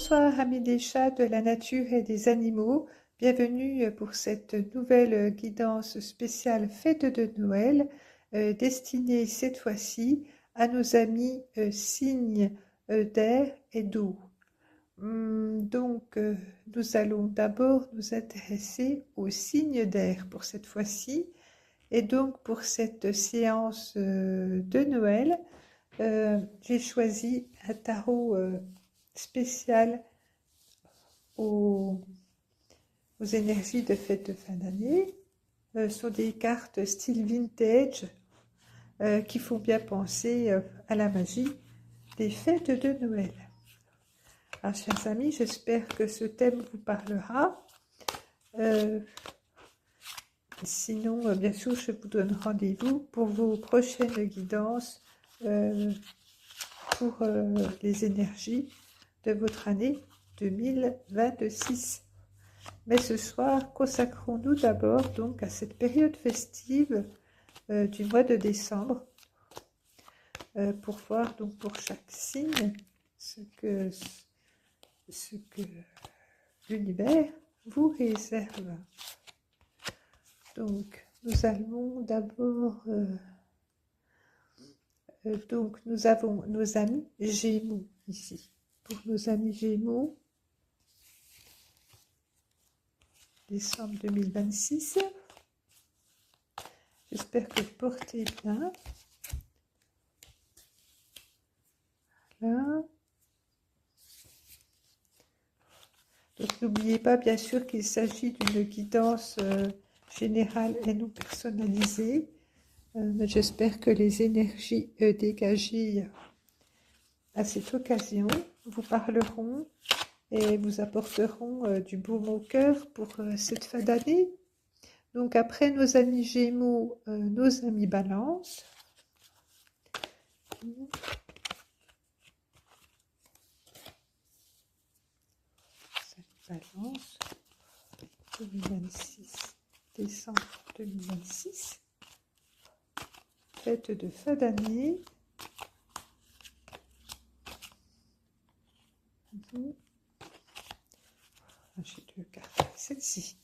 Bonsoir amis des chats, de la nature et des animaux. Bienvenue pour cette nouvelle guidance spéciale fête de Noël, destinée cette fois-ci à nos amis cygnes d'air et d'eau. Nous allons d'abord nous intéresser aux cygnes d'air pour cette fois-ci. Et donc pour cette séance de Noël, j'ai choisi un tarot spécial aux, aux énergies de fête de fin d'année. Ce sont des cartes style vintage qui font bien penser à la magie des fêtes de Noël. Alors, chers amis, j'espère que ce thème vous parlera. Sinon, bien sûr, je vous donne rendez-vous pour vos prochaines guidances pour les énergies de votre année 2026. Mais ce soir, consacrons-nous d'abord donc à cette période festive du mois de décembre pour voir donc pour chaque signe ce que l'univers vous réserve. Donc, nous allons d'abord donc nous avons nos amis Gémeaux ici. Pour nos amis Gémeaux, décembre 2026. J'espère que vous portez bien. Voilà. Donc n'oubliez pas bien sûr qu'il s'agit d'une guidance générale et non personnalisée. Mais j'espère que les énergies dégagées à cette occasion vous parleront et vous apporteront du baume au cœur pour cette fin d'année. Donc après nos amis Gémeaux, nos amis Balance. Balance 2026, décembre 2026, fête de fin d'année. J'ai deux cartes, celle-ci.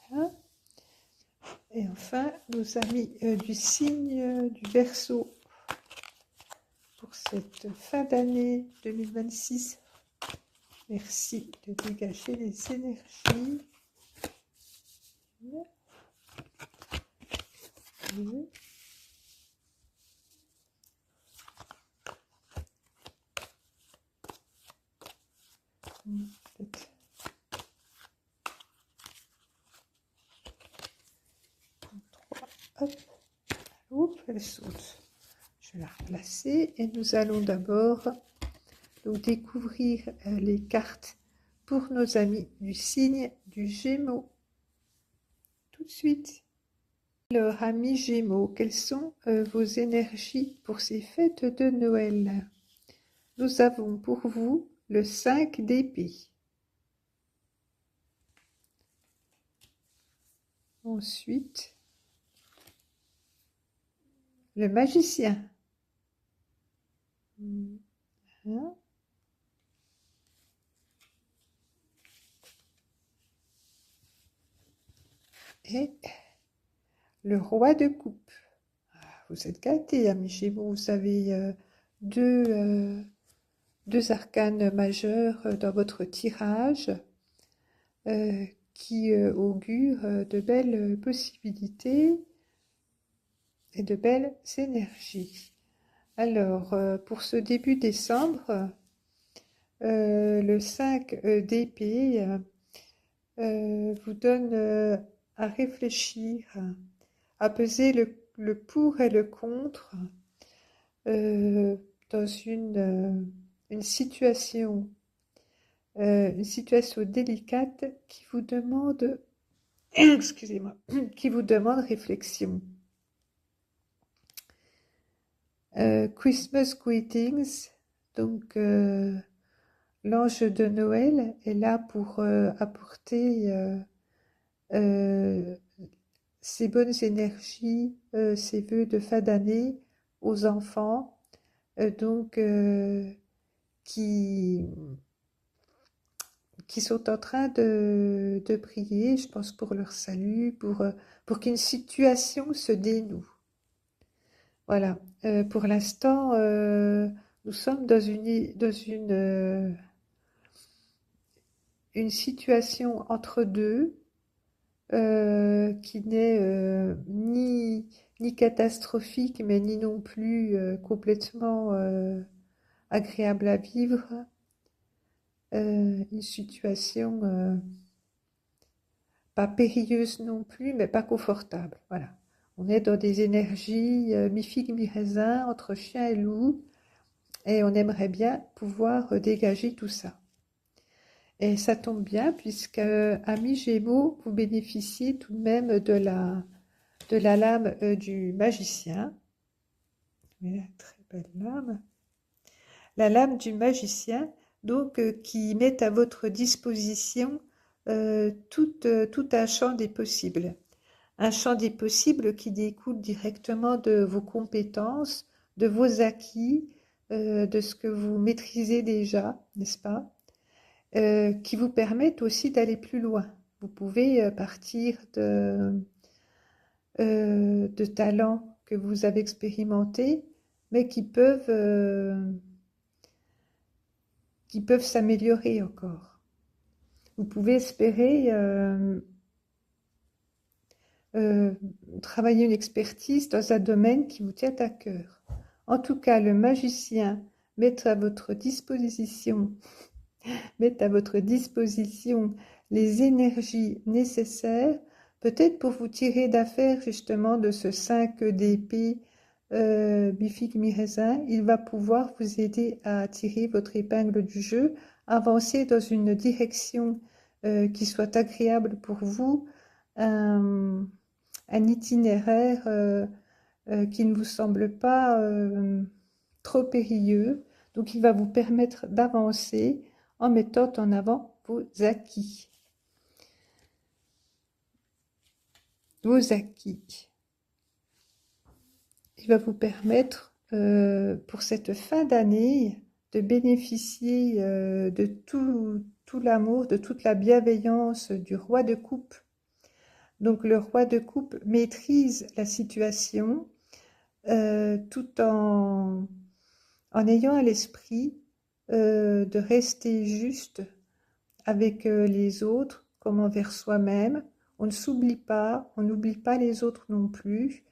Voilà. Et enfin, nos amis du signe du Verseau pour cette fin d'année 2026. Merci de dégager les énergies. Hop, elle saute. Je vais la replacer et nous allons d'abord donc découvrir les cartes pour nos amis du signe du Gémeaux. Tout de suite. Alors, amis Gémeaux, quelles sont vos énergies pour ces fêtes de Noël? Nous avons pour vous le 5 d'épée. Ensuite, le magicien. Et le roi de coupe. Vous êtes gâtés, amis Gémeaux. Vous avez deux arcanes majeurs dans votre tirage qui augurent de belles possibilités et de belles énergies. Alors, pour ce début décembre, le 5 d'épée vous donne à réfléchir, à peser le pour et le contre dans une situation délicate qui vous demande, excusez-moi, qui vous demande réflexion. Christmas greetings, donc l'ange de Noël est là pour apporter ses bonnes énergies, ses vœux de fin d'année aux enfants, qui qui sont en train de prier, je pense pour leur salut, pour qu'une situation se dénoue. Voilà. Pour l'instant, nous sommes dans une situation entre deux qui n'est ni catastrophique, mais ni non plus complètement agréable à vivre. Une situation pas périlleuse non plus, mais pas confortable. Voilà. On est dans des énergies mi-figue, mi-raisin, entre chien et loup, et on aimerait bien pouvoir dégager tout ça. Et ça tombe bien, puisque, amis Gémeaux, vous bénéficiez tout de même de la lame du magicien. Une très belle lame. La lame du magicien, donc, qui met à votre disposition tout un champ des possibles. Un champ des possibles qui découle directement de vos compétences, de vos acquis, de ce que vous maîtrisez déjà, n'est-ce pas? Qui vous permettent aussi d'aller plus loin. Vous pouvez partir de talents que vous avez expérimentés, mais qui peuvent s'améliorer encore. Vous pouvez espérer travailler une expertise dans un domaine qui vous tient à cœur. En tout cas, le magicien met à votre disposition les énergies nécessaires, peut-être pour vous tirer d'affaire justement de ce 5 d'épée mi-figue, mi-raisin. Il va pouvoir vous aider à tirer votre épingle du jeu, avancer dans une direction qui soit agréable pour vous, un itinéraire qui ne vous semble pas trop périlleux. Donc il va vous permettre d'avancer en mettant en avant vos acquis. Vos acquis. Il va vous permettre, pour cette fin d'année, de bénéficier de tout l'amour, de toute la bienveillance du roi de coupe. Donc le roi de coupe maîtrise la situation tout en ayant à l'esprit de rester juste avec les autres comme envers soi-même. On ne s'oublie pas, on n'oublie pas les autres non plus.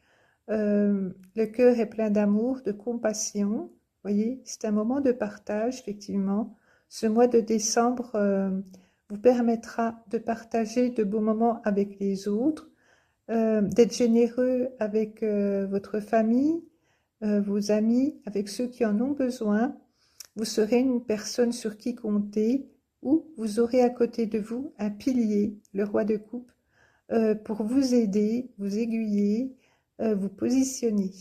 Le cœur est plein d'amour, de compassion. Vous voyez, c'est un moment de partage, effectivement. Ce mois de décembre vous permettra de partager de beaux moments avec les autres, d'être généreux avec votre famille, vos amis, avec ceux qui en ont besoin. Vous serez une personne sur qui compter, ou vous aurez à côté de vous un pilier, le roi de coupe, pour vous aider, vous aiguiller, vous positionner.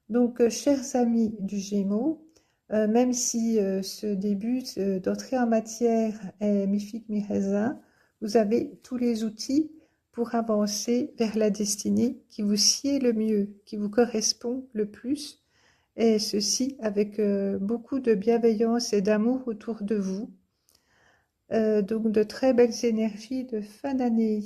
Donc, chers amis du Gémeaux, même si ce début d'entrée en matière est mi-figue, mi-raisin, vous avez tous les outils pour avancer vers la destinée qui vous sied le mieux, qui vous correspond le plus, et ceci avec beaucoup de bienveillance et d'amour autour de vous. Donc de très belles énergies de fin d'année.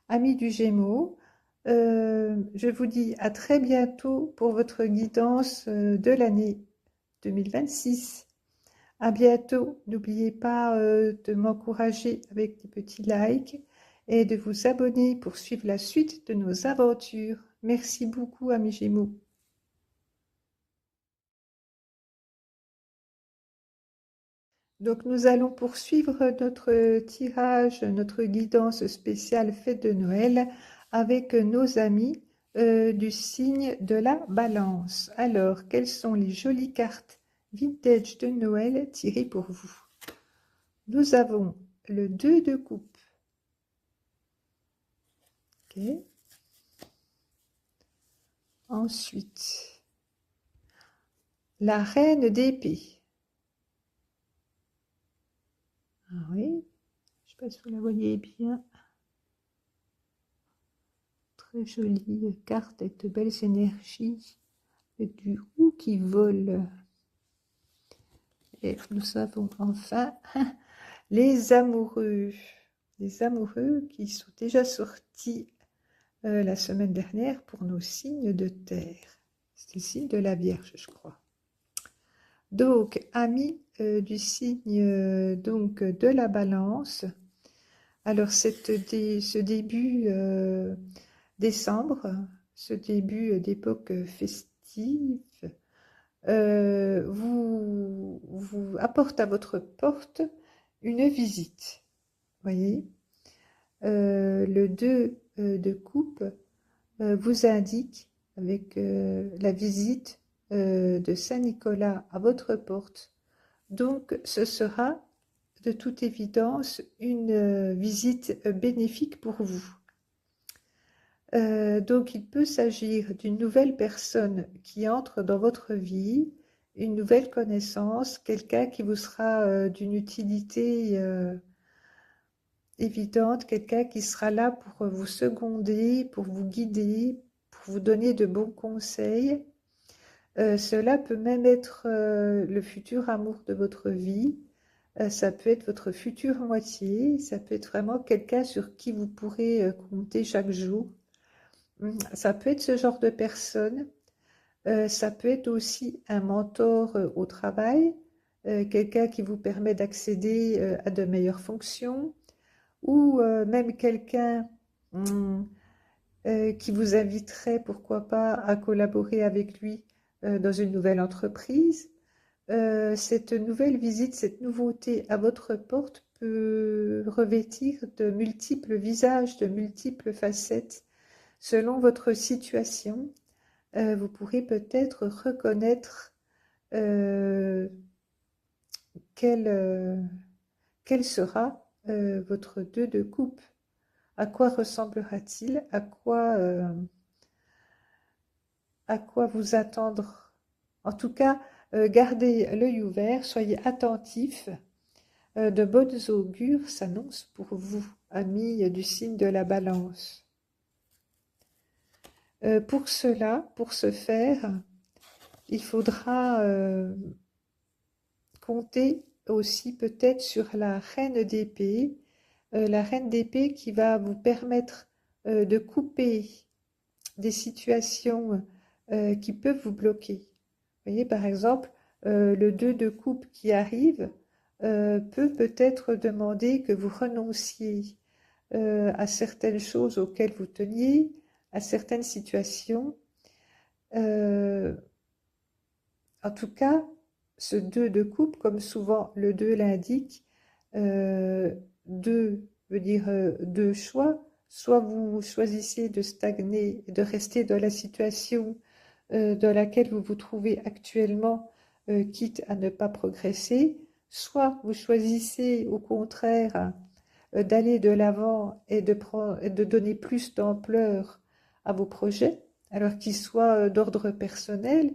Amis du Gémeaux, je vous dis à très bientôt pour votre guidance de l'année 2026. À bientôt. N'oubliez pas de m'encourager avec des petits likes et de vous abonner pour suivre la suite de nos aventures. Merci beaucoup, amis Gémeaux. Donc nous allons poursuivre notre tirage, notre guidance spéciale fête de Noël avec nos amis du signe de la Balance. Alors, quelles sont les jolies cartes vintage de Noël tirées pour vous? Nous avons le 2 de coupe. Ok. Ensuite, la reine d'épée. Ah oui, je ne sais pas si vous la voyez bien. Très jolie carte avec de belles énergies, avec du roux qui vole. Et nous avons enfin les amoureux qui sont déjà sortis la semaine dernière pour nos signes de terre. C'est le signe de la Vierge, je crois. Donc, amis du signe donc, de la Balance, alors ce début décembre, ce début d'époque festive, vous apporte à votre porte une visite. Voyez, le 2 de coupe vous indique avec la visite de Saint-Nicolas à votre porte. Donc, ce sera de toute évidence une visite bénéfique pour vous. Donc, il peut s'agir d'une nouvelle personne qui entre dans votre vie, une nouvelle connaissance, quelqu'un qui vous sera d'une utilité évidente, quelqu'un qui sera là pour vous seconder, pour vous guider, pour vous donner de bons conseils. Cela peut même être le futur amour de votre vie, ça peut être votre future moitié, ça peut être vraiment quelqu'un sur qui vous pourrez compter chaque jour. Ça peut être ce genre de personne, ça peut être aussi un mentor au travail, quelqu'un qui vous permet d'accéder à de meilleures fonctions, ou même quelqu'un qui vous inviterait, pourquoi pas, à collaborer avec lui dans une nouvelle entreprise. Cette nouvelle visite, cette nouveauté à votre porte peut revêtir de multiples visages, de multiples facettes. Selon votre situation, vous pourrez peut-être reconnaître quel sera votre 2 de coupe. À quoi ressemblera-t-il? À quoi vous attendre? En tout cas, gardez l'œil ouvert, soyez attentifs. De bonnes augures s'annoncent pour vous, amis du signe de la Balance. Pour ce faire, il faudra compter aussi peut-être sur la reine d'épée, la reine d'épée qui va vous permettre de couper des situations qui peuvent vous bloquer. Vous voyez, par exemple, le 2 de coupe qui arrive peut peut-être demander que vous renonciez à certaines choses auxquelles vous teniez, à certaines situations. En tout cas, ce 2 de coupe, comme souvent le 2 l'indique, 2 veut dire deux choix. Soit vous choisissez de stagner, de rester dans la situation dans laquelle vous vous trouvez actuellement, quitte à ne pas progresser, soit vous choisissez au contraire d'aller de l'avant et de donner plus d'ampleur à vos projets, alors qu'ils soient d'ordre personnel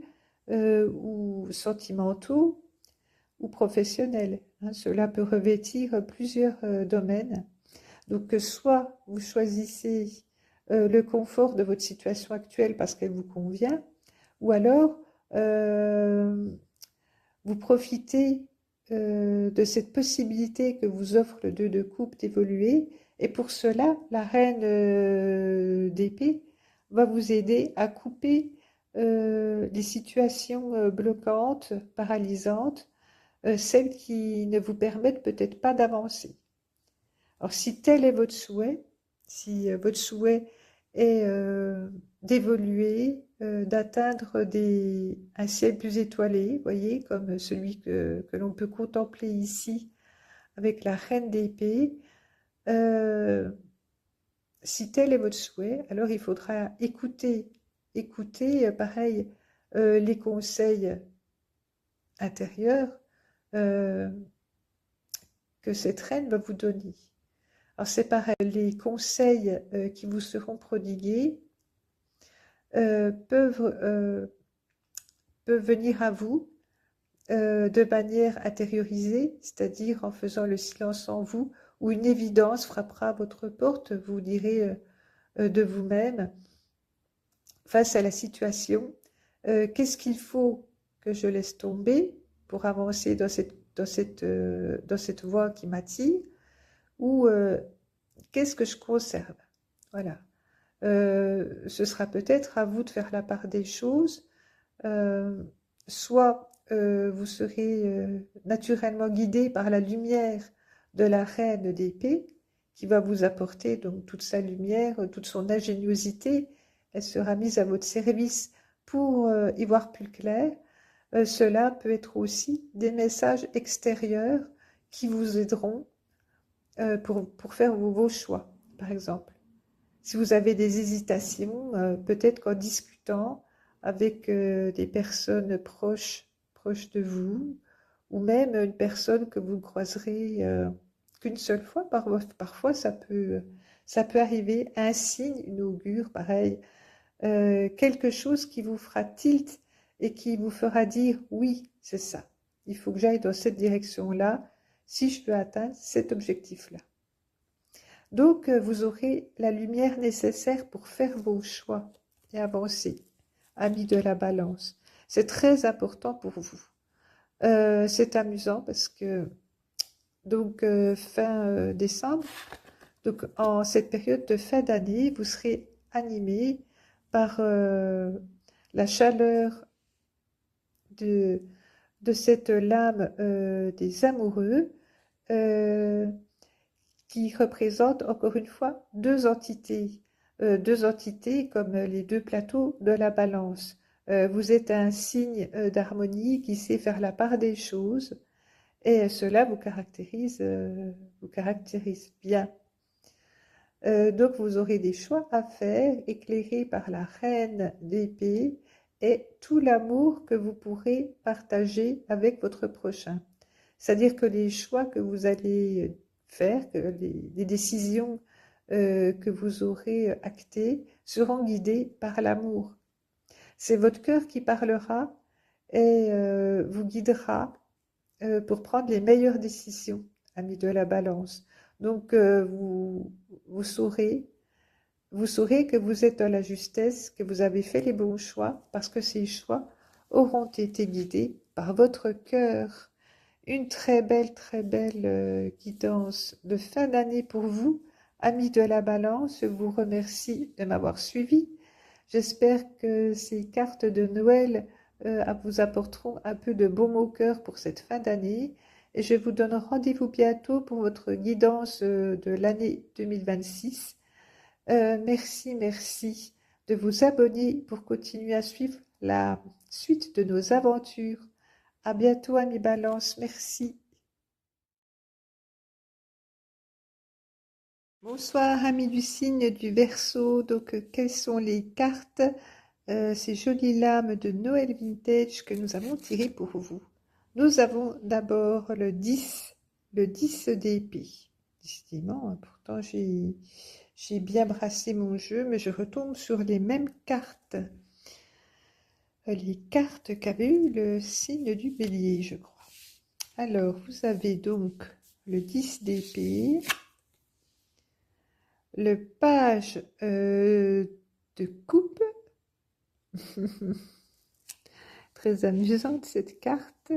ou sentimentaux ou professionnels. Cela peut revêtir plusieurs domaines. Donc, soit vous choisissez le confort de votre situation actuelle parce qu'elle vous convient, ou alors vous profitez de cette possibilité que vous offre le 2 de coupe d'évoluer, et pour cela, la reine d'épée va vous aider à couper les situations bloquantes, paralysantes, celles qui ne vous permettent peut-être pas d'avancer. Alors, si tel est votre souhait, si votre souhait est d'évoluer, d'atteindre un ciel plus étoilé, voyez, comme celui que l'on peut contempler ici avec la reine d'épée, si tel est votre souhait, alors il faudra écouter pareil, les conseils intérieurs que cette reine va vous donner. Alors c'est pareil, les conseils qui vous seront prodigués peuvent venir à vous de manière intériorisée, c'est-à-dire en faisant le silence en vous, ou une évidence frappera à votre porte, vous direz de vous-même, face à la situation, qu'est-ce qu'il faut que je laisse tomber pour avancer dans cette dans cette voie qui m'attire, ou qu'est-ce que je conserve? Voilà. Ce sera peut-être à vous de faire la part des choses. Soit vous serez naturellement guidé par la lumière de la reine d'épée, qui va vous apporter donc toute sa lumière, toute son ingéniosité. Elle sera mise à votre service pour y voir plus clair. Cela peut être aussi des messages extérieurs qui vous aideront pour faire vos choix, par exemple. Si vous avez des hésitations, peut-être qu'en discutant avec des personnes proches de vous, ou même une personne que vous ne croiserez qu'une seule fois, parfois ça peut arriver, un signe, une augure, pareil, quelque chose qui vous fera tilt et qui vous fera dire oui, c'est ça. Il faut que j'aille dans cette direction-là si je veux atteindre cet objectif-là. Donc, vous aurez la lumière nécessaire pour faire vos choix et avancer, amis de la balance. C'est très important pour vous. C'est amusant parce que, donc, fin décembre, donc en cette période de fin d'année, vous serez animé par la chaleur de, de cette lame des amoureux euh, qui représente encore une fois deux entités comme les deux plateaux de la balance. Vous êtes un signe d'harmonie qui sait faire la part des choses et cela vous caractérise bien. Donc vous aurez des choix à faire, éclairés par la reine d'épée et tout l'amour que vous pourrez partager avec votre prochain. C'est-à-dire que les choix que vous allez faire, que les décisions que vous aurez actées seront guidées par l'amour. C'est votre cœur qui parlera et vous guidera pour prendre les meilleures décisions, amis de la balance. Donc vous saurez que vous êtes dans la justesse, que vous avez fait les bons choix, parce que ces choix auront été guidés par votre cœur. Une très belle guidance de fin d'année pour vous, amis de la balance. Je vous remercie de m'avoir suivi. J'espère que ces cartes de Noël vous apporteront un peu de baume au cœur pour cette fin d'année. Et je vous donne rendez-vous bientôt pour votre guidance de l'année 2026. Merci de vous abonner pour continuer à suivre la suite de nos aventures. À bientôt, amis Balance. Merci. Bonsoir, amis du signe du Verseau. Donc, quelles sont les cartes, ces jolies lames de Noël Vintage que nous avons tirées pour vous? Nous avons d'abord le 10 d'épée. Décidément, hein, pourtant j'ai bien brassé mon jeu, mais je retombe sur les mêmes cartes. Les cartes qu'avait eu le signe du Bélier, je crois. Alors, vous avez donc le 10 d'épée, le page de coupe, très amusante cette carte,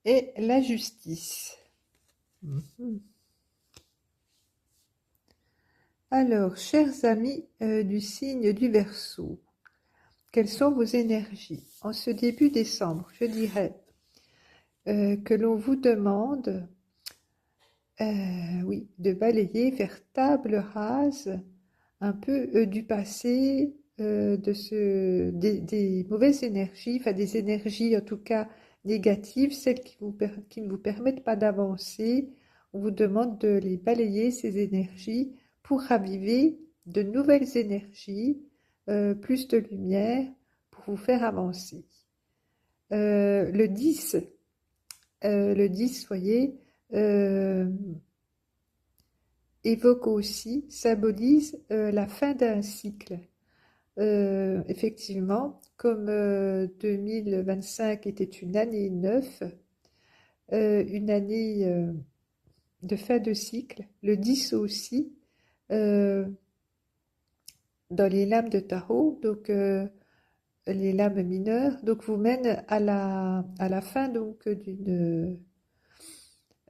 et la justice. Alors, chers amis du signe du Verseau, quelles sont vos énergies? En ce début décembre, je dirais que l'on vous demande oui, de balayer, faire table rase un peu du passé, des mauvaises énergies, enfin des énergies en tout cas négatives, celles qui ne vous permettent pas d'avancer. On vous demande de les balayer, ces énergies, pour raviver de nouvelles énergies, plus de lumière, pour vous faire avancer. Le 10, voyez, évoque aussi, symbolise la fin d'un cycle. Effectivement, comme 2025 était une année 9, une année de fin de cycle, le 10 aussi, dans les lames de tarot, donc les lames mineures, donc vous mène à la fin donc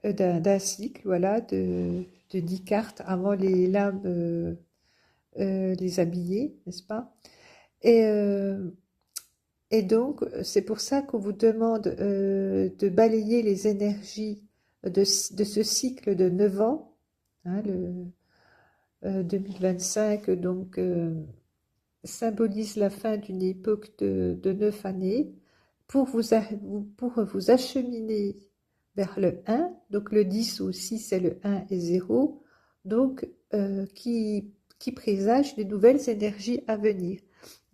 d'un cycle, voilà, de 10 cartes avant les lames les habillées, n'est-ce pas? Et, euh, et donc, c'est pour ça qu'on vous demande de balayer les énergies de ce cycle de 9 ans, hein, le 2025, donc symbolise la fin d'une époque de 9 années pour pour vous acheminer vers le 1, donc le 10 aussi c'est le 1 et 0, donc qui présage de nouvelles énergies à venir.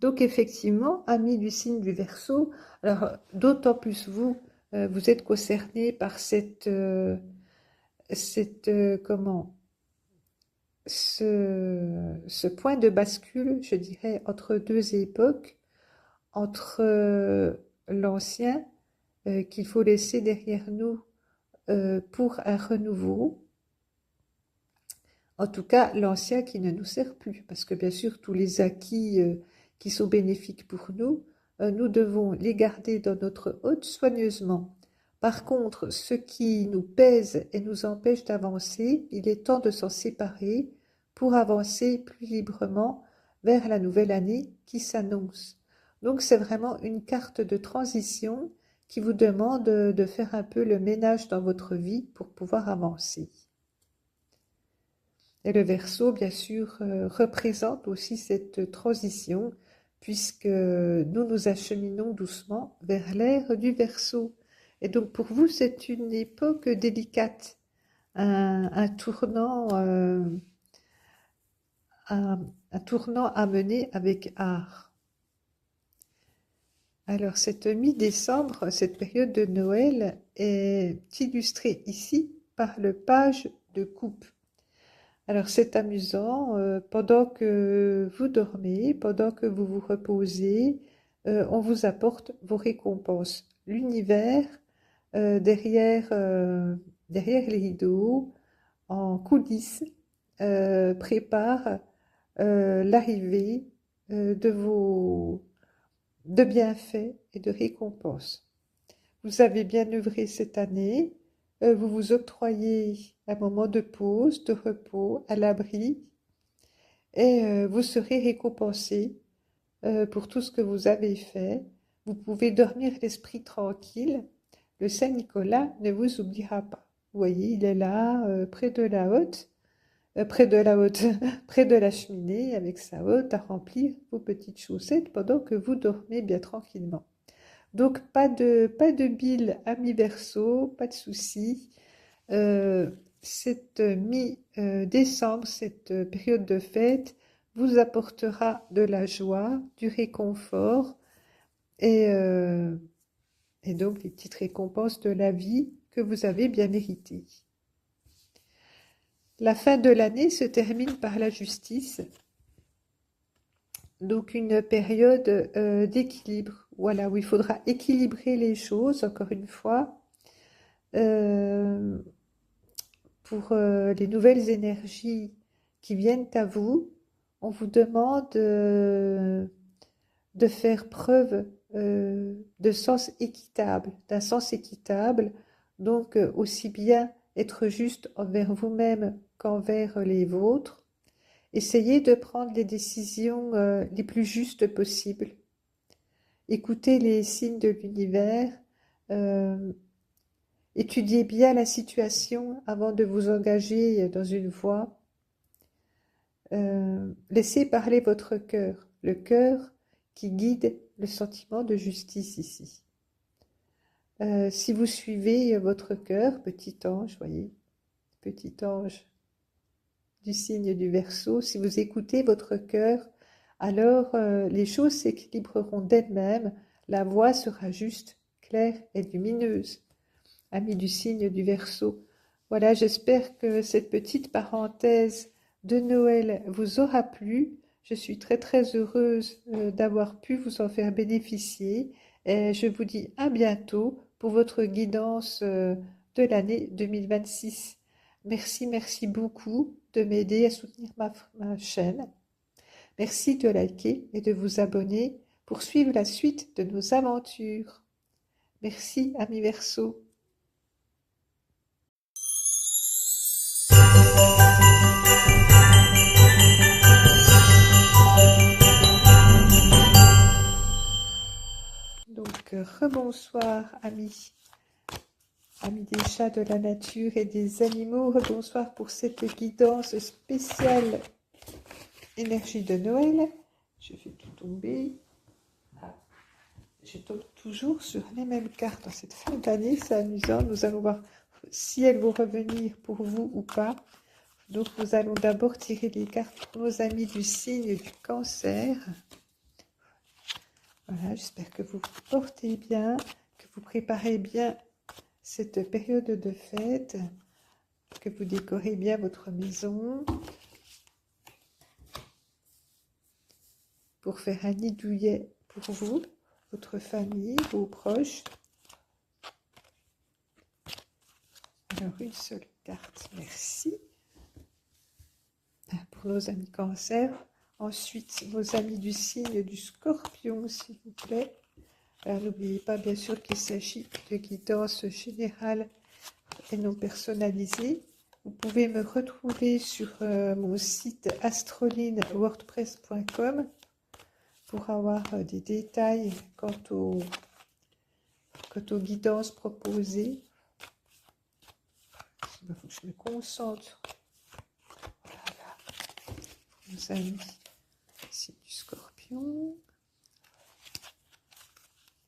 Donc effectivement, amis du signe du Verseau, alors d'autant plus vous, vous êtes concernés par comment, ce point de bascule, je dirais, entre deux époques, entre l'ancien qu'il faut laisser derrière nous pour un renouveau, en tout cas l'ancien qui ne nous sert plus, parce que bien sûr tous les acquis qui sont bénéfiques pour nous, nous devons les garder dans notre hôte soigneusement. Par contre, ce qui nous pèse et nous empêche d'avancer, il est temps de s'en séparer pour avancer plus librement vers la nouvelle année qui s'annonce. Donc c'est vraiment une carte de transition qui vous demande de faire un peu le ménage dans votre vie pour pouvoir avancer. Et le Verseau, bien sûr, représente aussi cette transition, puisque nous nous acheminons doucement vers l'ère du Verseau. Et donc pour vous, c'est une époque délicate, un tournant, un tournant à mener avec art. Alors cette mi-décembre, cette période de Noël est illustrée ici par le page de coupe. Alors c'est amusant, pendant que vous dormez, pendant que vous vous reposez, on vous apporte vos récompenses. L'univers, derrière les rideaux, en coulisses, prépare l'arrivée de bienfaits et de récompenses. Vous avez bien œuvré cette année, vous vous octroyez un moment de pause, de repos, à l'abri, et vous serez récompensé pour tout ce que vous avez fait. Vous pouvez dormir l'esprit tranquille. Le Saint-Nicolas ne vous oubliera pas. Vous voyez, il est là, près de la hotte, près de la cheminée, avec sa hotte à remplir vos petites chaussettes pendant que vous dormez bien tranquillement. Donc, pas de bile à mi-verso, pas de soucis. Cette mi-décembre, cette période de fête, vous apportera de la joie, du réconfort et, euh, et donc les petites récompenses de la vie que vous avez bien méritées. La fin de l'année se termine par la justice, donc une période d'équilibre, voilà, où il faudra équilibrer les choses, encore une fois, euh, pour les nouvelles énergies qui viennent à vous. On vous demande de faire preuve de sens équitable, d'un sens équitable, donc aussi bien être juste envers vous-même qu'envers les vôtres. Essayez de prendre les décisions les plus justes possibles. Écoutez les signes de l'univers. euh, Étudiez bien la situation avant de vous engager dans une voie. Laissez parler votre cœur, le cœur qui guide le sentiment de justice ici. Si vous suivez votre cœur, petit ange, voyez, petit ange du signe du Verseau, si vous écoutez votre cœur, alors les choses s'équilibreront d'elles-mêmes, la voie sera juste, claire et lumineuse. Amis du signe du Verseau, voilà, j'espère que cette petite parenthèse de Noël vous aura plu. Je suis très très heureuse d'avoir pu vous en faire bénéficier et je vous dis à bientôt pour votre guidance de l'année 2026. Merci, merci beaucoup de m'aider à soutenir ma chaîne. Merci de liker et de vous abonner poursuivre la suite de nos aventures. Merci, amis Verseaux. Donc, rebonsoir, amis des chats, de la nature et des animaux. Rebonsoir pour cette guidance spéciale énergie de Noël. Je fais tout tomber. Je tombe toujours sur les mêmes cartes en cette fin d'année, c'est amusant. Nous allons voir si elles vont revenir pour vous ou pas. Donc nous allons d'abord tirer les cartes pour nos amis du signe du Cancer. Voilà, j'espère que vous vous portez bien, que vous préparez bien cette période de fête, que vous décorez bien votre maison pour faire un nid douillet pour vous, votre famille, vos proches. Alors, une seule carte, merci. Pour nos amis Cancer. Ensuite, nos amis du signe du Scorpion, s'il vous plaît. Alors, n'oubliez pas, bien sûr, qu'il s'agit de guidance générale et non personnalisée. Vous pouvez me retrouver sur mon site astrolinewordpress.com pour avoir des détails quant aux guidances proposées. Il faut que je me concentre. Voilà. Nos amis ici du Scorpion.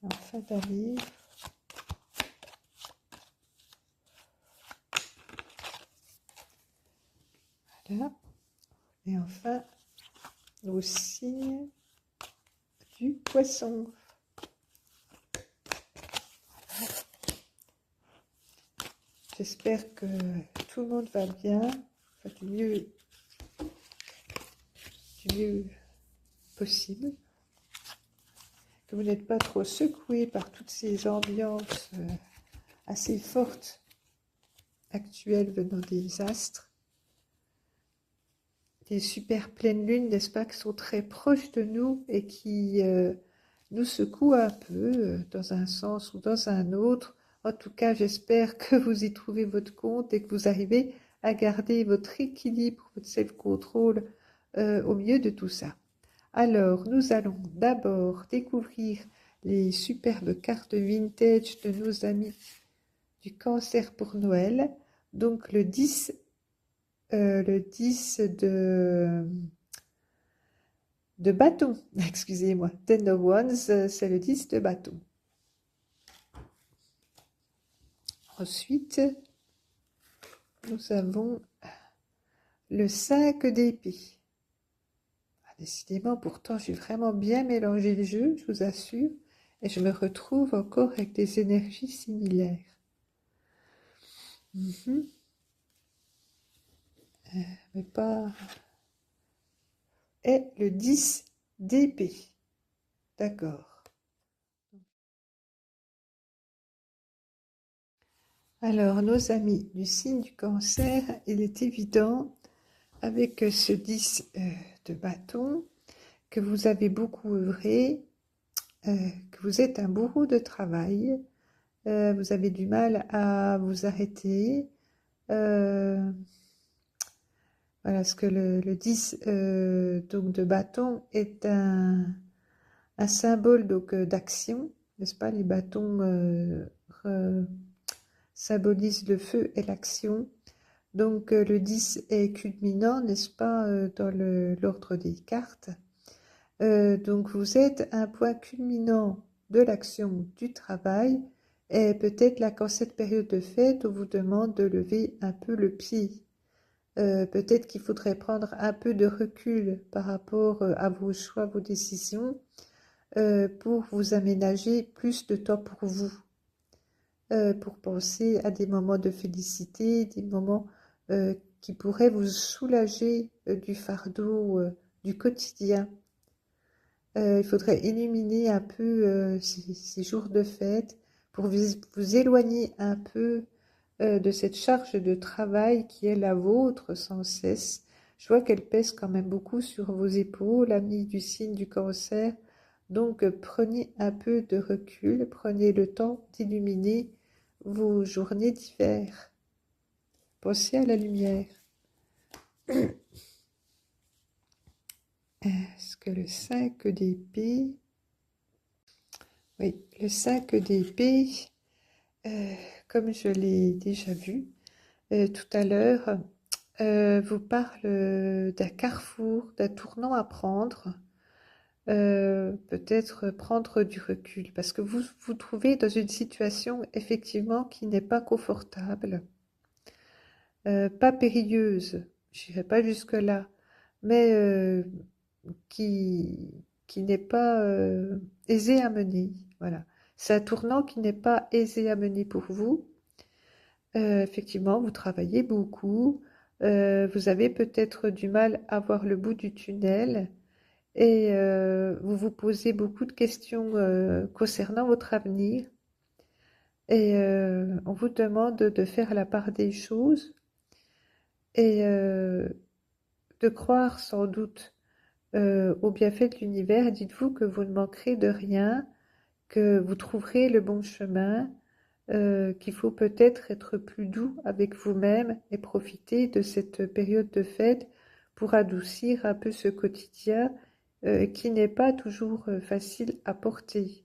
En fin d'année. Voilà. Et enfin, nos signes du Poisson. J'espère que tout le monde va bien, enfin, du mieux possible, que vous n'êtes pas trop secoués par toutes ces ambiances assez fortes actuelles venant des astres, des super pleines lunes, n'est-ce pas, qui sont très proches de nous et qui nous secouent un peu dans un sens ou dans un autre. En tout cas, j'espère que vous y trouvez votre compte et que vous arrivez à garder votre équilibre, votre self-control au milieu de tout ça. Alors, nous allons d'abord découvrir les superbes cartes vintage de nos amis du Cancer pour Noël. Donc, le 10 de bâton, excusez-moi, Ten of Wands, c'est le 10 de bâton. Ensuite, nous avons le 5 d'épée. Décidément, pourtant, j'ai vraiment bien mélangé le jeu, je vous assure, et je me retrouve encore avec des énergies similaires. Mais pas... Et le 10 d'épée. D'accord. Alors, nos amis du signe du Cancer, il est évident, avec ce 10 de bâton, que vous avez beaucoup œuvré, que vous êtes un bourreau de travail, vous avez du mal à vous arrêter. Voilà, ce que le 10 donc de bâton est un symbole d'action, n'est-ce pas? Les bâtons symbolisent le feu et l'action. Donc le 10 est culminant, n'est-ce pas, dans l'ordre des cartes. Donc vous êtes un point culminant de l'action du travail, et peut-être là qu'en cette période de fête, on vous demande de lever un peu le pied. Peut-être qu'il faudrait prendre un peu de recul par rapport à vos choix, vos décisions, pour vous aménager plus de temps pour vous, pour penser à des moments de félicité, des moments qui pourraient vous soulager du fardeau du quotidien. Il faudrait éliminer un peu ces jours de fête pour vous éloigner un peu de cette charge de travail qui est la vôtre sans cesse. Je vois qu'elle pèse quand même beaucoup sur vos épaules, amis du signe du Cancer. Donc, prenez un peu de recul, prenez le temps d'illuminer vos journées d'hiver. Pensez à la lumière. Est-ce que le 5 d'épée... Oui, le 5 d'épée, comme je l'ai déjà vu tout à l'heure, vous parle d'un carrefour, d'un tournant à prendre, peut-être prendre du recul, parce que vous vous trouvez dans une situation effectivement qui n'est pas confortable, pas périlleuse, je n'irai pas jusque-là, mais qui, qui n'est pas aisée à mener. Voilà. C'est un tournant qui n'est pas aisé à mener pour vous. Effectivement, vous travaillez beaucoup, vous avez peut-être du mal à voir le bout du tunnel et vous vous posez beaucoup de questions concernant votre avenir et on vous demande de faire la part des choses et de croire sans doute au bienfait de l'univers. Dites-vous que vous ne manquerez de rien, que vous trouverez le bon chemin, qu'il faut peut-être être plus doux avec vous-même et profiter de cette période de fête pour adoucir un peu ce quotidien qui n'est pas toujours facile à porter.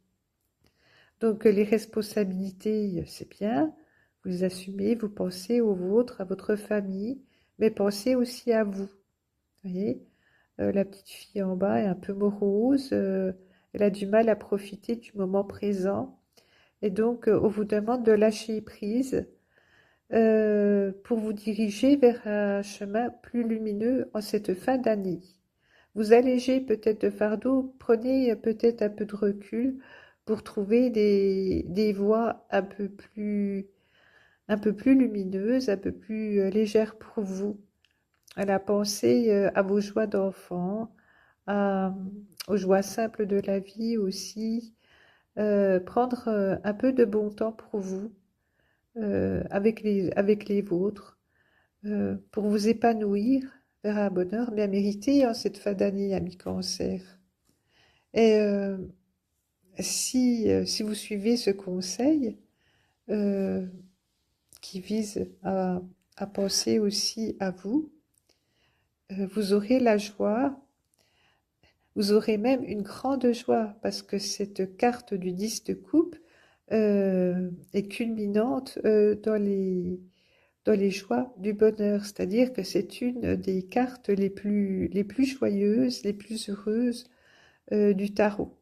Donc les responsabilités, c'est bien, vous les assumez, vous pensez aux vôtres, à votre famille, mais pensez aussi à vous. Voyez, la petite fille en bas est un peu morose, elle a du mal à profiter du moment présent. Et donc, on vous demande de lâcher prise pour vous diriger vers un chemin plus lumineux en cette fin d'année. Vous allégez peut-être de fardeau, prenez peut-être un peu de recul pour trouver des voies un peu plus lumineuses, un peu plus légères pour vous. À la pensée à vos joies d'enfant, aux joies simples de la vie aussi, prendre un peu de bon temps pour vous, avec les vôtres, pour vous épanouir vers un bonheur bien mérité en cette fin d'année, ami Cancer. Et si vous suivez ce conseil euh, qui vise à penser aussi à vous, vous aurez la joie, vous aurez même une grande joie parce que cette carte du 10 de coupe est culminante dans les joies du bonheur, c'est-à-dire que c'est une des cartes les plus joyeuses, les plus heureuses du tarot.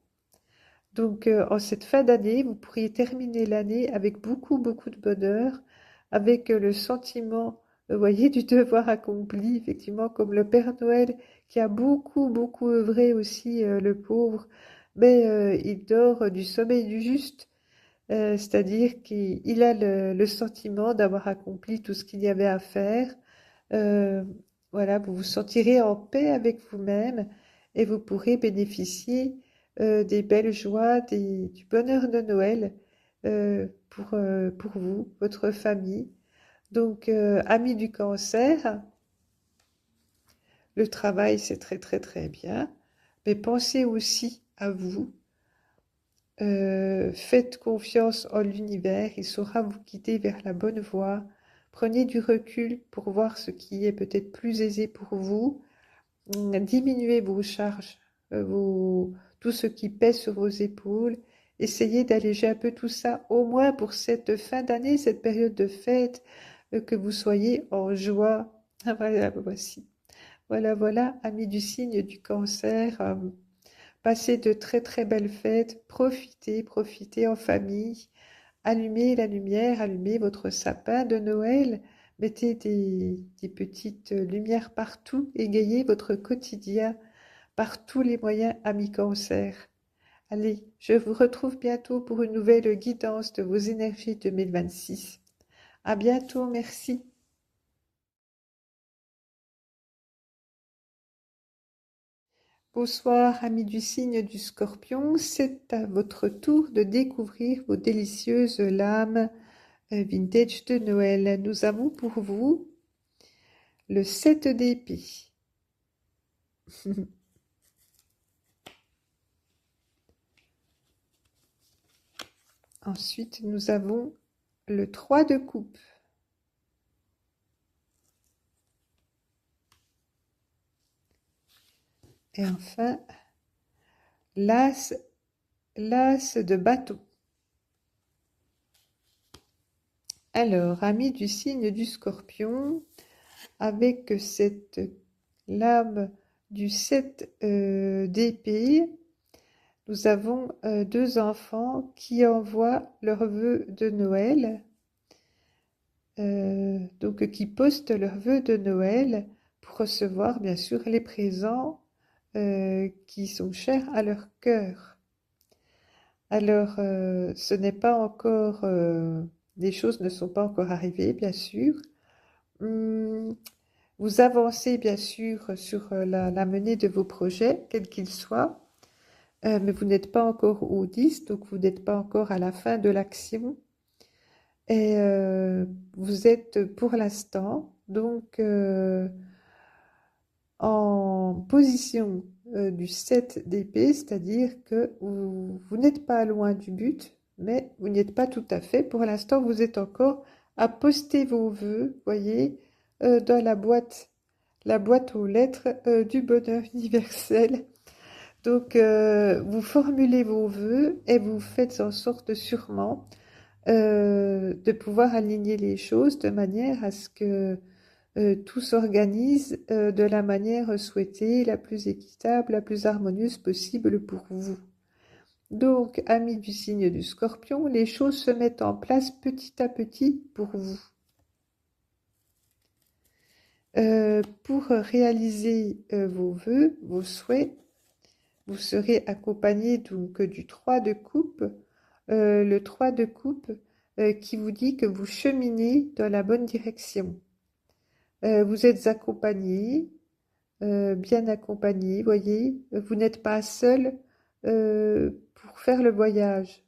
Donc, en cette fin d'année, vous pourriez terminer l'année avec beaucoup, beaucoup de bonheur, avec le sentiment, vous voyez, du devoir accompli, effectivement, comme le Père Noël qui a beaucoup, beaucoup œuvré aussi, le pauvre, mais il dort du sommeil du juste. C'est-à-dire qu'il a le sentiment d'avoir accompli tout ce qu'il y avait à faire. Euh, voilà, vous vous sentirez en paix avec vous-même et vous pourrez bénéficier des belles joies, du bonheur de Noël pour vous, votre famille. Donc, amis du cancer, le travail, c'est très, très, très bien, mais pensez aussi à vous. Faites confiance en l'univers, il saura vous guider vers la bonne voie. Prenez du recul pour voir ce qui est peut-être plus aisé pour vous. Diminuez vos charges, tout ce qui pèse sur vos épaules. Essayez d'alléger un peu tout ça, au moins pour cette fin d'année, cette période de fête, que vous soyez en joie. Ah, voilà, voici. Voilà, voilà, amis du signe du cancer. Passez de très très belles fêtes, profitez, profitez en famille, allumez la lumière, allumez votre sapin de Noël, mettez des petites lumières partout, égayez votre quotidien par tous les moyens, amis Cancer. Allez, je vous retrouve bientôt pour une nouvelle guidance de vos énergies 2026. À bientôt, merci. Bonsoir, amis du signe du Scorpion, c'est à votre tour de découvrir vos délicieuses lames vintage de Noël. Nous avons pour vous le 7 d'épée, Ensuite, nous avons le 3 de coupe. Et enfin, l'as de bâton. Alors, amis du signe du Scorpion, avec cette lame du 7 d'épée, nous avons deux enfants qui envoient leurs vœux de Noël, donc qui postent leurs vœux de Noël pour recevoir bien sûr les présents qui sont chers à leur cœur. Alors, ce n'est pas encore, les choses ne sont pas encore arrivées, bien sûr. Vous avancez bien sûr sur la menée de vos projets, quels qu'ils soient, mais vous n'êtes pas encore au 10, donc vous n'êtes pas encore à la fin de l'action. Et vous êtes pour l'instant donc en position du 7 d'épée, c'est-à-dire que vous n'êtes pas loin du but, mais vous n'y êtes pas tout à fait. Pour l'instant, vous êtes encore à poster vos vœux, voyez, dans la boîte aux lettres du bonheur universel. Donc, vous formulez vos vœux et vous faites en sorte sûrement de pouvoir aligner les choses de manière à ce que tout s'organise de la manière souhaitée, la plus équitable, la plus harmonieuse possible pour vous. Donc, amis du signe du Scorpion, les choses se mettent en place petit à petit pour vous. Pour réaliser vos vœux, vos souhaits, vous serez accompagné donc du 3 de coupe, le 3 de coupe qui vous dit que vous cheminez dans la bonne direction. Vous êtes accompagné, bien accompagné, voyez, vous n'êtes pas seul pour faire le voyage,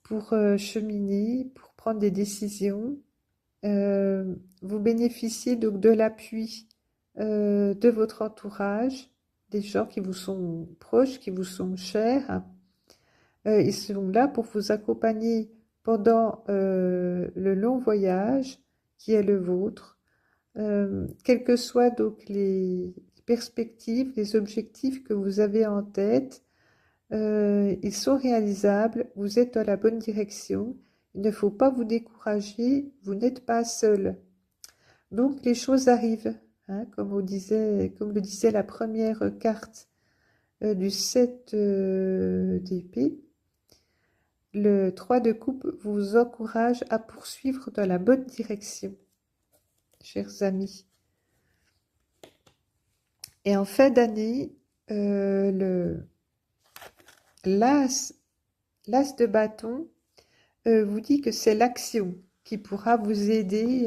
pour cheminer, pour prendre des décisions. Vous bénéficiez donc de l'appui de votre entourage, des gens qui vous sont proches, qui vous sont chers. Ils sont là pour vous accompagner pendant le long voyage qui est le vôtre. Quelles que soient donc les perspectives, les objectifs que vous avez en tête, ils sont réalisables, vous êtes dans la bonne direction, il ne faut pas vous décourager, vous n'êtes pas seul. Donc les choses arrivent, hein, comme le disait la première carte du 7 d'épée. Le 3 de coupe vous encourage à poursuivre dans la bonne direction, chers amis. Et en fin d'année, l'as de bâton vous dit que c'est l'action qui pourra vous aider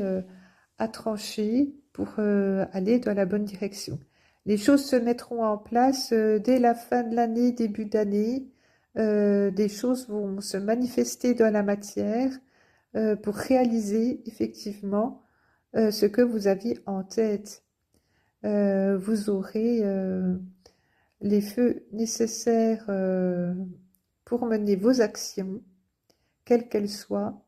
à trancher pour aller dans la bonne direction. Les choses se mettront en place dès la fin de l'année, début d'année. Des choses vont se manifester dans la matière pour réaliser effectivement ce que vous aviez en tête. Vous aurez les feux nécessaires pour mener vos actions, quelles qu'elles soient.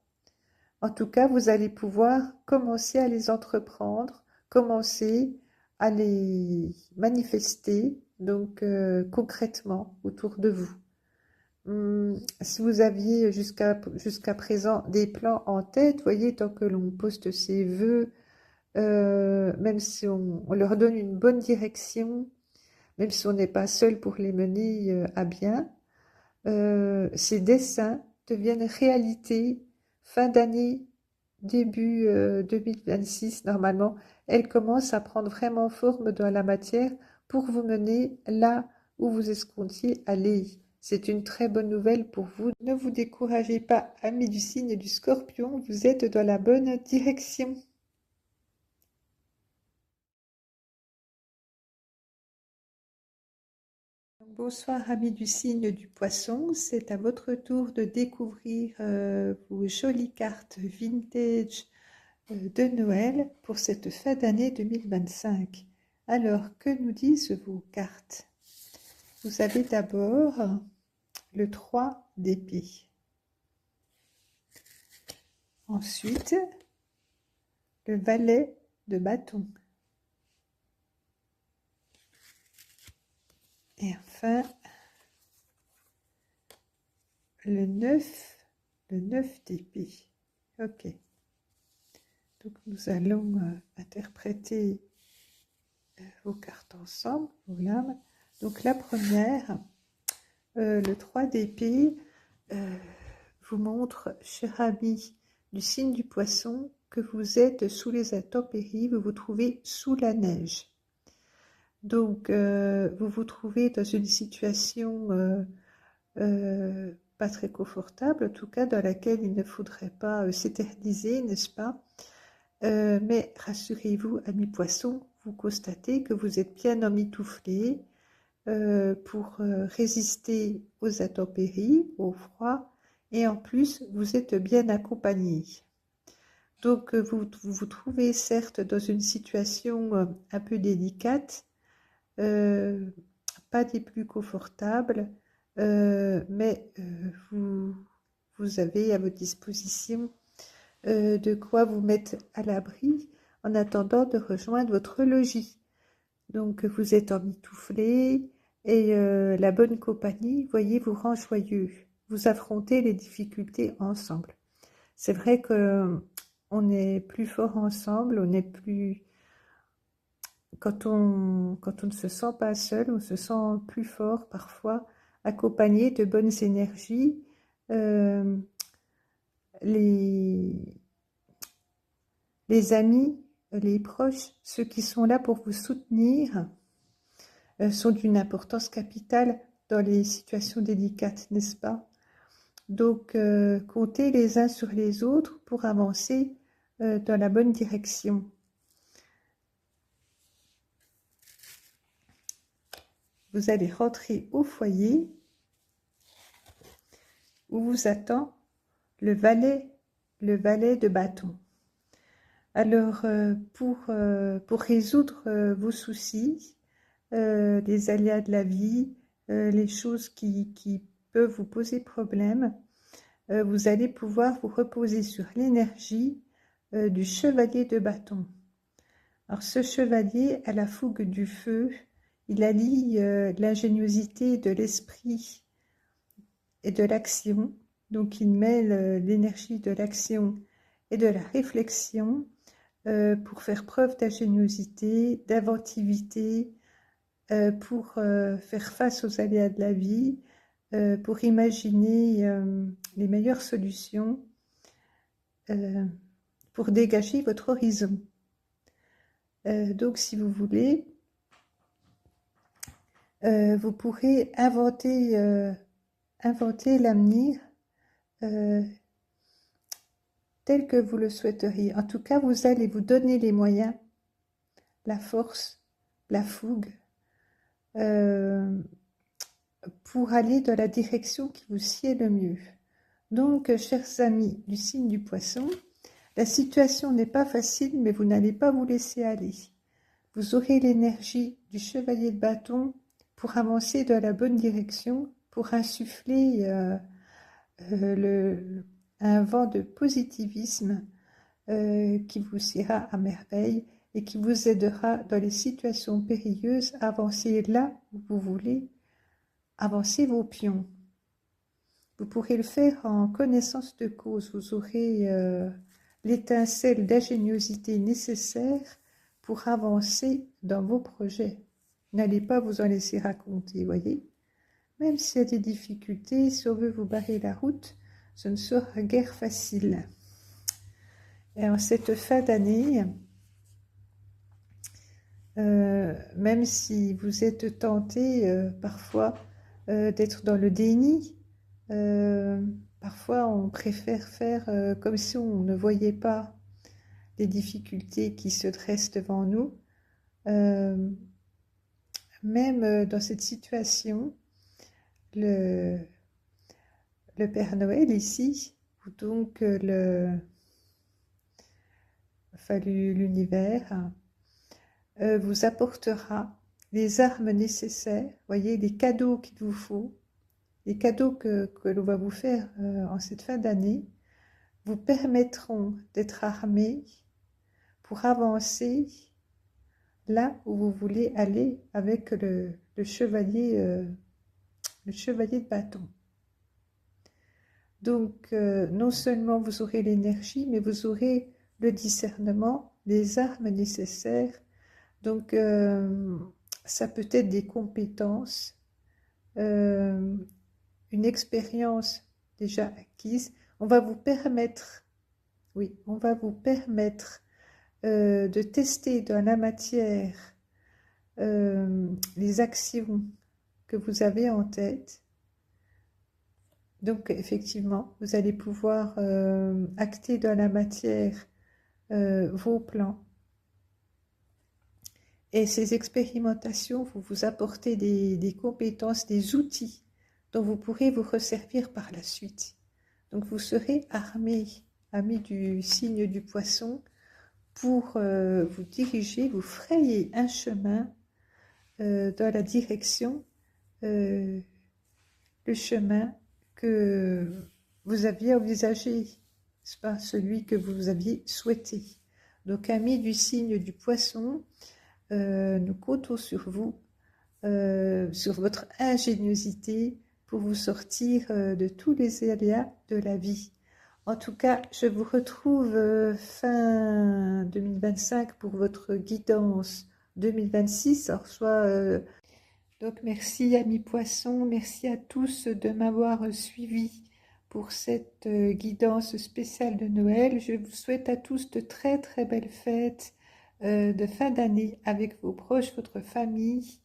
En tout cas, vous allez pouvoir commencer à les entreprendre, commencer à les manifester, donc concrètement autour de vous. Si vous aviez jusqu'à présent des plans en tête, voyez, tant que l'on poste ses vœux, même si on leur donne une bonne direction, même si on n'est pas seul pour les mener à bien, ces dessins deviennent réalité fin d'année, début 2026. Normalement, elles commencent à prendre vraiment forme dans la matière pour vous mener là où vous escomptiez aller. C'est une très bonne nouvelle pour vous. Ne vous découragez pas, amis du signe du Scorpion, vous êtes dans la bonne direction. Bonsoir amis du signe du Poisson, c'est à votre tour de découvrir vos jolies cartes vintage de Noël pour cette fin d'année 2025. Alors, que nous disent vos cartes? Vous avez d'abord le 3 d'épée. Ensuite, le valet de bâton. Et enfin, le 9 d'épée. Ok. Donc, nous allons interpréter vos cartes ensemble, vos lames. Donc, la première, le 3 d'épée, vous montre, cher ami du signe du poisson, que vous êtes sous les intempéries, vous vous trouvez sous la neige. Donc, vous vous trouvez dans une situation pas très confortable, en tout cas dans laquelle il ne faudrait pas s'éterniser, n'est-ce pas? Mais rassurez-vous, ami poisson, vous constatez que vous êtes bien emmitouflé pour résister aux intempéries, au froid, et en plus, vous êtes bien accompagné. Donc, vous vous trouvez certes dans une situation un peu délicate, pas des plus confortables, mais vous avez à votre disposition de quoi vous mettre à l'abri en attendant de rejoindre votre logis. Donc vous êtes emmitouflé et la bonne compagnie, voyez, vous rend joyeux. Vous affrontez les difficultés ensemble. C'est vrai que on est plus fort ensemble, on est plus... Quand on ne se sent pas seul, on se sent plus fort parfois, accompagné de bonnes énergies. Les amis, les proches, ceux qui sont là pour vous soutenir, sont d'une importance capitale dans les situations délicates, n'est-ce pas? Donc, comptez les uns sur les autres pour avancer dans la bonne direction. Vous allez rentrer au foyer où vous attend le valet de bâton. Alors, pour résoudre vos soucis, les aléas de la vie, les choses qui peuvent vous poser problème, vous allez pouvoir vous reposer sur l'énergie du chevalier de bâton. Alors, ce chevalier a la fougue du feu, il allie l'ingéniosité de l'esprit et de l'action, donc il mêle l'énergie de l'action et de la réflexion pour faire preuve d'ingéniosité, d'inventivité, pour faire face aux aléas de la vie, pour imaginer les meilleures solutions, pour dégager votre horizon. Donc, si vous voulez, vous pourrez inventer l'avenir tel que vous le souhaiteriez. En tout cas, vous allez vous donner les moyens, la force, la fougue, pour aller dans la direction qui vous sied le mieux. Donc, chers amis du signe du poisson, la situation n'est pas facile, mais vous n'allez pas vous laisser aller. Vous aurez l'énergie du chevalier de bâton pour avancer dans la bonne direction, pour insuffler un vent de positivisme qui vous ira à merveille et qui vous aidera dans les situations périlleuses à avancer là où vous voulez avancer vos pions. Vous pourrez le faire en connaissance de cause. Vous aurez l'étincelle d'ingéniosité nécessaire pour avancer dans vos projets. N'allez pas vous en laisser raconter, voyez. Même s'il y a des difficultés, si on veut vous barrer la route, ce ne sera guère facile. Et en cette fin d'année, même si vous êtes tenté parfois d'être dans le déni, parfois on préfère faire comme si on ne voyait pas les difficultés qui se dressent devant nous. Même dans cette situation, le Père Noël ici, ou donc l'univers, vous apportera les armes nécessaires, voyez, les cadeaux qu'il vous faut, les cadeaux que l'on va vous faire en cette fin d'année vous permettront d'être armés pour avancer là où vous voulez aller avec le chevalier de bâton. Donc, non seulement vous aurez l'énergie, mais vous aurez le discernement, les armes nécessaires. Donc, ça peut être des compétences, une expérience déjà acquise. On va vous permettre, oui, on va vous permettre de tester dans la matière les actions que vous avez en tête. Donc, effectivement, vous allez pouvoir acter dans la matière vos plans. Et ces expérimentations vont vous apporter des compétences, des outils dont vous pourrez vous resservir par la suite. Donc, vous serez armé du signe du poisson, pour vous diriger, vous frayer un chemin dans la direction, le chemin que vous aviez envisagé, c'est pas celui que vous aviez souhaité. Donc, amis du signe du poisson, nous comptons sur vous, sur votre ingéniosité pour vous sortir de tous les aléas de la vie. En tout cas, je vous retrouve fin 2025 pour votre guidance 2026. Alors, donc, merci amis poissons, merci à tous de m'avoir suivi pour cette guidance spéciale de Noël. Je vous souhaite à tous de très très belles fêtes de fin d'année avec vos proches, votre famille.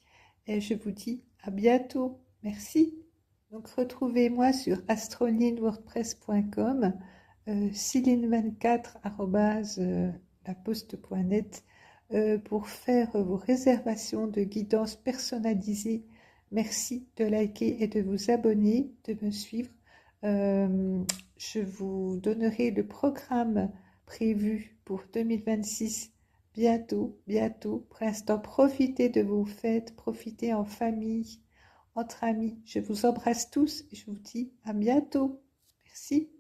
Et je vous dis à bientôt. Merci. Donc, retrouvez-moi sur astrolineWordpress.com, celine24@laposte.net pour faire vos réservations de guidance personnalisée. Merci de liker et de vous abonner, de me suivre. Je vous donnerai le programme prévu pour 2026 bientôt. Pour l'instant, profitez de vos fêtes, profitez en famille, entre amis. Je vous embrasse tous et je vous dis à bientôt. Merci.